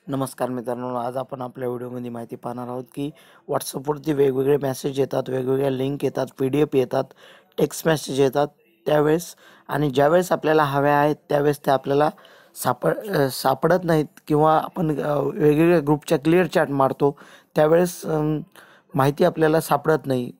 नमस्कार मित्रांनो, आज आपण आपल्या व्हिडिओमध्ये माहिती पाहणार आहोत की व्हॉट्सअपवरती वेगवेगळे मेसेज येतात, वेगवेगळ्या लिंक येतात, PDF येतात, टेक्स्ट मेसेज येतात त्यावेळेस आणि ज्यावेळेस आपल्याला हव्या आहेत त्यावेळेस ते आपल्याला सापडत नाहीत किंवा आपण वेगवेगळ्या ग्रुपच्या क्लिअर चॅट मारतो त्यावेळेस माहिती आपल्याला सापडत नाही.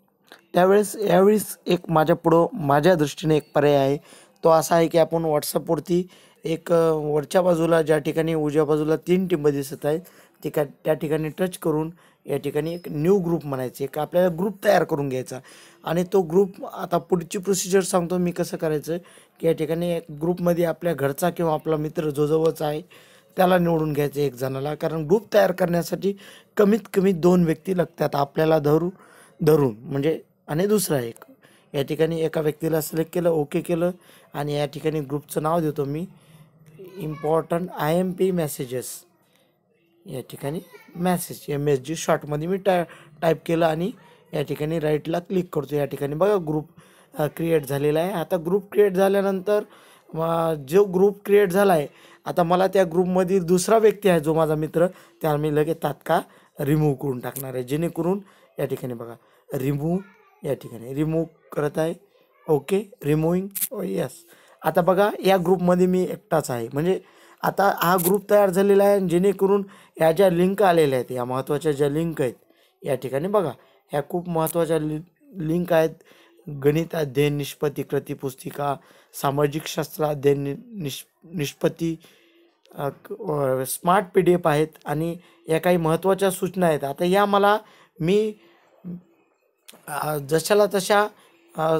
त्यावेळेस यावेळेस एक माझ्या दृष्टीने एक पर्याय आहे. तो असा आहे की आपण व्हॉट्सअपवरती एक वरच्या बाजूला ज्या ठिकाणी उजव्या बाजूला 3 टिंब दिसत आहेत त्या ठिकाणी टच करून या ठिकाणी एक न्यू ग्रुप म्हणायचे. एक आपल्याला ग्रुप तयार करून घ्यायचा आणि तो ग्रुप आता पुढची प्रोसिजर सांगतो मी कसं करायचं की या ठिकाणी एक ग्रुपमध्ये आपल्या घरचा किंवा आपला मित्र जो जवळचा आहे त्याला निवडून घ्यायचं एक जणाला. कारण ग्रुप तयार करण्यासाठी कमीत कमी 2 व्यक्ती लागतात आपल्याला धरून म्हणजे आणि दुसरा एक. या ठिकाणी एका व्यक्तीला सिलेक्ट केलं, ओके केलं आणि या ठिकाणी ग्रुपचं नाव देतो मी इम्पॉर्टंट IMP मेसेजेस. या ठिकाणी मेसेज MSG शॉर्टमध्ये मी टाईप केलं आणि या ठिकाणी राईटला क्लिक करतो. या ठिकाणी बघा ग्रुप क्रिएट झालेला आहे. आता ग्रुप क्रिएट झाल्यानंतर जो ग्रुप क्रिएट झाला आहे आता मला त्या ग्रुपमधील दुसरा व्यक्ती आहे जो माझा मित्र त्याला मी लगेच तात्काळ रिमूव्ह करून टाकणार आहे. जेणेकरून या ठिकाणी बघा या ठिकाणी रिमूव्ह करत आहे. Okay, removing, yes. आता बघा या ग्रुपमध्ये मी एकटाच आहे म्हणजे आता हा ग्रुप तयार झालेला आहे. जेणेकरून ह्या ज्या लिंक आलेल्या आहेत या महत्त्वाच्या ज्या लिंक आहेत या ठिकाणी बघा ह्या खूप महत्त्वाच्या लिंक आहेत. गणित अध्ययन निष्पत्ती कृती पुस्तिका, सामाजिक शास्त्र अध्ययन निष्पत्ती, स्मार्ट PDF आहेत आणि या काही महत्त्वाच्या सूचना आहेत. आता या मी जशाला तशा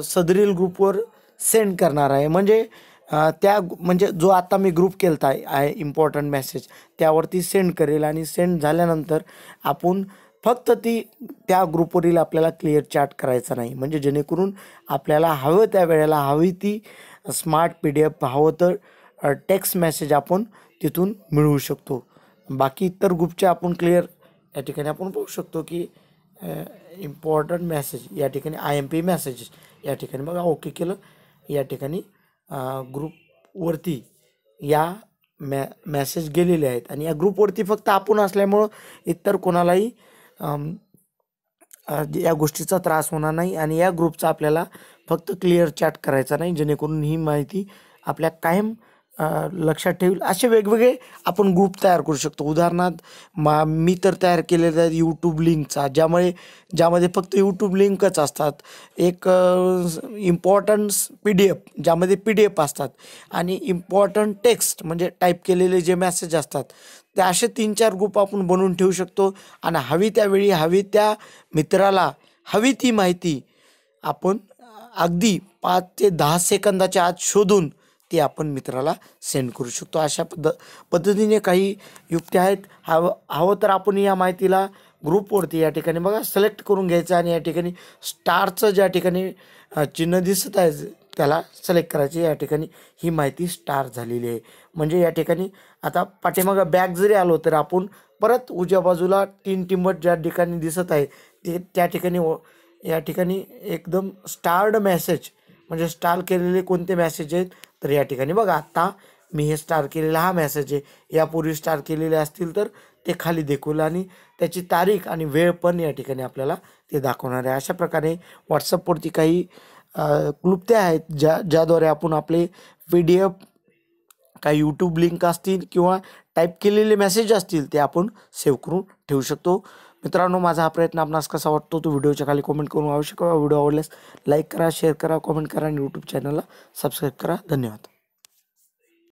सदरील ग्रुपवर सेंड करणार आहे. म्हणजे जो आता मी ग्रुप केला आहे इम्पॉर्टंट मेसेज त्यावरती सेंड करेल आणि सेंड झाल्यानंतर आपण फक्त त्या ग्रुपवरील आपल्याला क्लिअर चॅट करायचा नाही. म्हणजे जेणेकरून आपल्याला हवं त्या वेळेला हवी ती स्मार्ट PDF हवं तर टेक्स्ट मेसेज आपण तिथून मिळवू शकतो. बाकी इतर ग्रुपचे आपण क्लिअर या ठिकाणी आपण पाहू शकतो की इम्पॉर्टंट मेसेज या ठिकाणी IMP मेसेजेस या ठिकाणी बघा ओके केलं. या ठिकाणी ग्रुपवरती या मेसेज गेलेले आहेत आणि या ग्रुपवरती फक्त आपण असल्यामुळं इतर कोणालाही या गोष्टीचा त्रास होणार नाही आणि या ग्रुपचा आपल्याला फक्त क्लिअर चॅट करायचा नाही. जेणेकरून ही माहिती आपल्या कायम लक्षात ठेवून असे वेगवेगळे आपण ग्रुप तयार करू शकतो. उदाहरणार्थ मी तर तयार केलेला आहे यूट्यूब लिंकचा ज्यामध्ये फक्त यूट्यूब लिंकच असतात. एक इम्पॉर्टंट PDF ज्यामध्ये PDF असतात आणि इम्पॉर्टंट टेक्स्ट म्हणजे टाईप केलेले जे मेसेज असतात ते असे 3-4 ग्रुप आपण बनवून ठेवू शकतो आणि हवी त्यावेळी हवी त्या मित्राला हवी ती माहिती आपण अगदी 5 ते 10 सेकंदाच्या आत शोधून ते आपण मित्राला सेंड करू शकतो. अशा पद्धतीने काही युक्ती आहेत. हवं तर आपण या माहितीला ग्रुपवरती या ठिकाणी बघा सिलेक्ट करून घ्यायचं आणि या ठिकाणी स्टारचं ज्या ठिकाणी चिन्ह दिसत आहे त्याला सिलेक्ट करायचे. या ठिकाणी ही माहिती स्टार झालेली आहे. म्हणजे या ठिकाणी आता पाठीमागं बॅक जरी आलो तर आपण परत उजव्या बाजूला 3 टिंबट ज्या ठिकाणी दिसत आहे त्या ठिकाणी या ठिकाणी एकदम स्टार्ड मेसेज म्हणजे स्टार केलेले कोणते मेसेज आहेत तर या ठिकाणी बघा आता मी हे स्टार केलेला हा मेसेज आहे. यापूर्वी स्टार केलेले असतील तर ते खाली दाखवलं आणि त्याची तारीख आणि वेळ पण या ठिकाणी आपल्याला ते दाखवणार आहे. अशा प्रकारे व्हॉट्सअपवरती काही क्लुप्त्या आहेत ज्याद्वारे आपण आपले PDF काही यूट्यूब लिंक असतील किंवा टाईप केलेले मेसेज असतील ते आपण सेव्ह करून ठेवू शकतो. मित्रांनो, माझा हा प्रयत्न आपणास कसा वाटतो तो व्हिडिओच्या खाली कमेंट करून अवश्य करा. व्हिडिओ आवडल्यास लाईक करा, शेअर करा, कमेंट करा आणि यूट्यूब चॅनलला सबस्क्राईब करा. धन्यवाद.